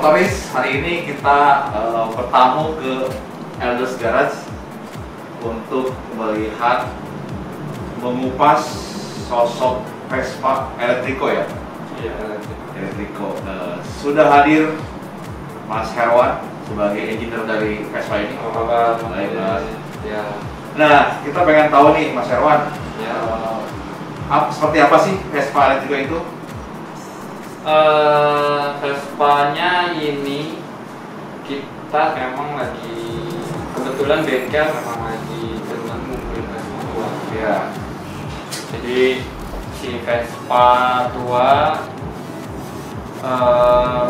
Motoris, hari ini kita bertamu ke Elders Garage untuk melihat mengupas sosok Vespa Electrico ya. Iya, Electrico. Sudah hadir Mas Herwan sebagai engineer dari Vespa ini. Baik, Mas. Ya. Nah, kita pengen tahu nih Mas Herwan, Ya. seperti apa sih Vespa Electrico itu? Vespanya ini kita memang lagi kebetulan bengkel memang lagi dengan ngumpulin Vespa tua. Ya. Jadi si Vespa tua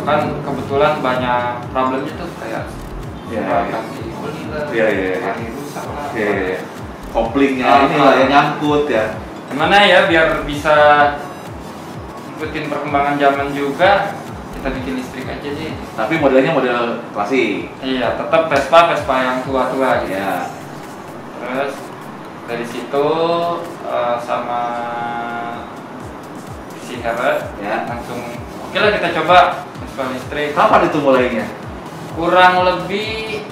kan kebetulan banyak problemnya tuh kayak ganti oli lah, kali rusak lah. Koplingnya ini lah yang nyangkut ya. Gimana ya biar bisa ikutin perkembangan zaman juga, kita bikin listrik aja deh. Tapi modelnya model klasik. Iya, tetap Vespa yang tua-tua gitu. Ya. Terus dari situ sama si Heret Ya. langsung oke lah kita coba Vespa listrik. Kapan itu mulainya? Kurang lebih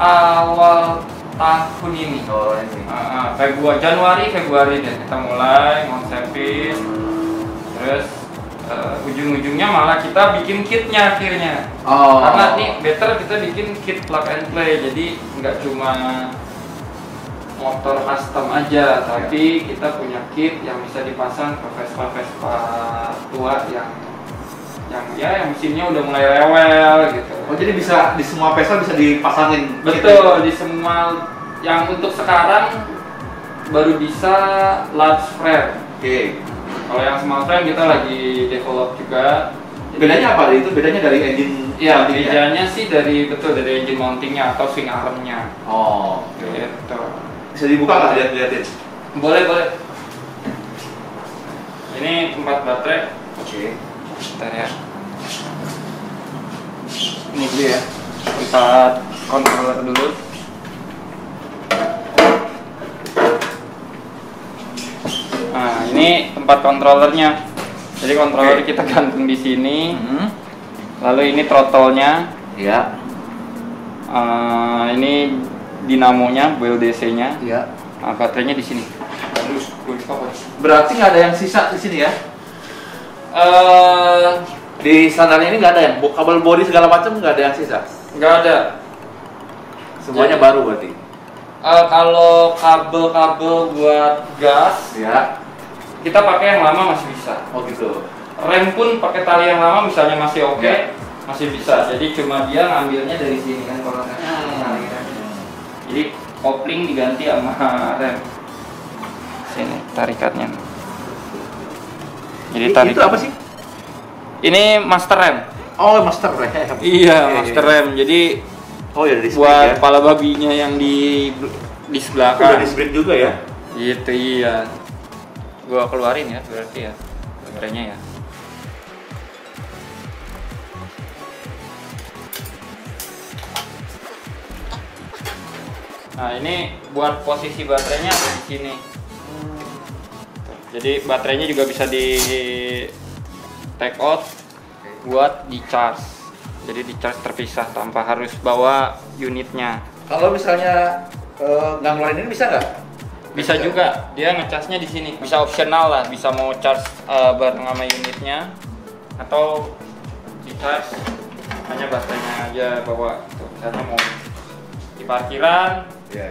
awal tahun ini. Oh ini. Februari deh kita mulai konsepin. Terus ujung-ujungnya malah kita bikin kitnya akhirnya. Oh. Karena nih better kita bikin kit plug and play, jadi nggak cuma motor custom aja, tapi kita punya kit yang bisa dipasang ke Vespa tua yang mesinnya udah mulai rewel gitu. Oh jadi bisa di semua Vespa bisa dipasangin? Betul, di semua yang untuk sekarang baru bisa large frame. Oke. Kalau yang small frame kita lagi develop juga. Bedanya apa? Itu bedanya dari engine? Iya, mountingnya? bedanya sih dari engine mountingnya atau swing armnya. Oh. Gitu. Bisa dibuka nggak lihat-lihatin? Boleh. Ini tempat baterai. Oke. Bentar ya. Ini dulu ya. Tempat controller dulu. Nah, ini tempat controllernya. Jadi controller kita gantung di sini. Lalu ini throttle-nya. Iya. Ini dinamonya, BLDC-nya. Iya. Nah, baterainya di sini. Berarti nggak ada yang sisa di sini ya? Di standarnya ini nggak ada yang kabel body segala macam, nggak ada yang sisa? Nggak ada. Semuanya Jadi, baru berarti? Kalau kabel-kabel buat gas, Ya. kita pakai yang lama masih bisa. Oh gitu. Rem pun pakai tali yang lama misalnya masih oke, Ya. masih bisa. Jadi cuma dia ngambilnya dari sini kan kalau nggak tali rem. Jadi kopling diganti sama rem. Sini tarikatnya. Jadi tarik. Itu apa sih? Ini master rem. Oh master rem. Iya, master rem. Jadi Oh ya di buat ya. kepala babinya yang di sebelah Udah kan. di split juga ya? Gitu iya. Gua keluarin ya berarti ya baterainya ya. Nah ini buat posisi baterainya ada di sini. Jadi baterainya juga bisa di take out buat di charge. Jadi di charge terpisah tanpa harus bawa unitnya. Kalau misalnya nggak ngeluarin ini bisa nggak? Bisa juga, dia ngecasnya di sini. Bisa opsional lah, bisa mau charge bareng sama unitnya atau di charge hanya baterainya aja bawa. Tuh, misalnya mau di parkiran, Iya.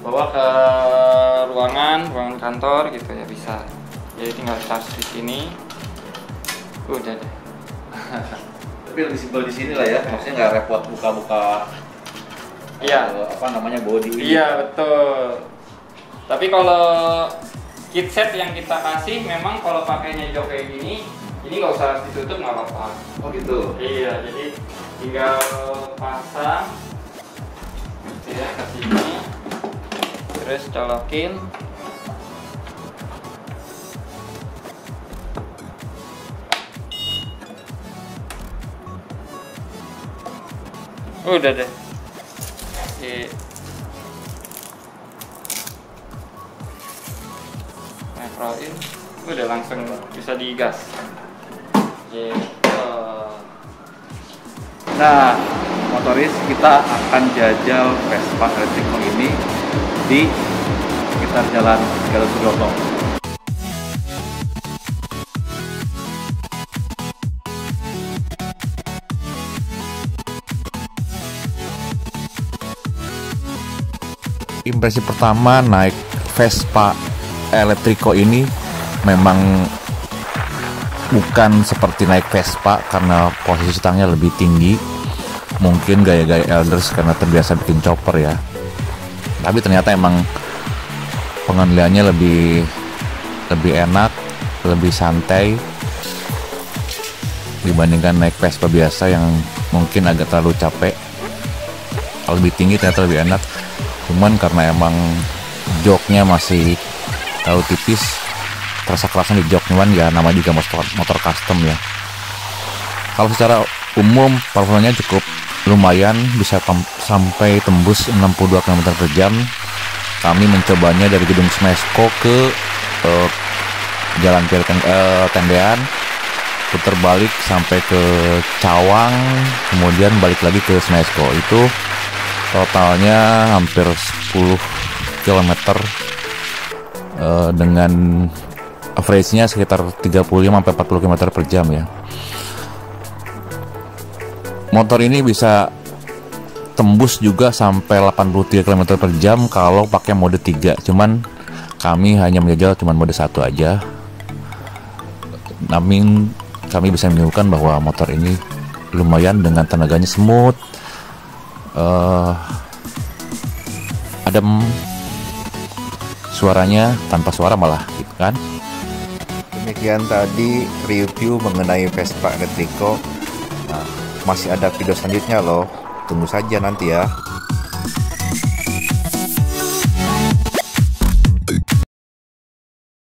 bawa ke ruangan kantor gitu ya bisa. Jadi tinggal charge di sini. Udah deh. Tapi lebih simpel di sini lah ya, maksudnya nggak repot buka-buka. Iya. Apa namanya body. Iya betul. Tapi kalau kit set yang kita kasih memang kalau pakainya jok kayak gini, ini nggak usah ditutup nggak apa-apa. Oh gitu. Iya, jadi tinggal pasang, ya ke sini, terus colokin. Udah deh. Netroin, udah langsung bisa digas. Gitu. Nah, motoris, kita akan jajal Vespa Electrico ini di sekitar Jalan Gatot Subroto. Impresi pertama naik Vespa Electrico ini memang bukan seperti naik Vespa karena posisi stangnya lebih tinggi. Mungkin gaya-gaya elders karena terbiasa bikin chopper ya. Tapi ternyata emang pengendaliannya lebih enak, lebih santai dibandingkan naik Vespa biasa yang mungkin agak terlalu capek. Kalau lebih tinggi ternyata lebih enak. Cuman karena emang joknya masih terlalu tipis, terasa kerasnya di jok, cuman ya namanya juga motor custom ya. Kalau secara umum performanya cukup lumayan, bisa sampai tembus 62 km/jam. Kami mencobanya dari Gedung Smesco ke Jalan Tendean, putar balik sampai ke Cawang, kemudian balik lagi ke Smesco. Itu totalnya hampir 10 km dengan average-nya sekitar 35-40 km/jam ya. Motor ini bisa tembus juga sampai 83 km/jam kalau pakai mode 3. Cuman kami hanya menjajal cuman mode 1 aja. Namun kami bisa menemukan bahwa motor ini lumayan dengan tenaganya smooth, adem, suaranya tanpa suara malah gitu kan. Demikian tadi review mengenai Vespa Electrico. Nah, masih ada video selanjutnya loh, tunggu saja nanti ya.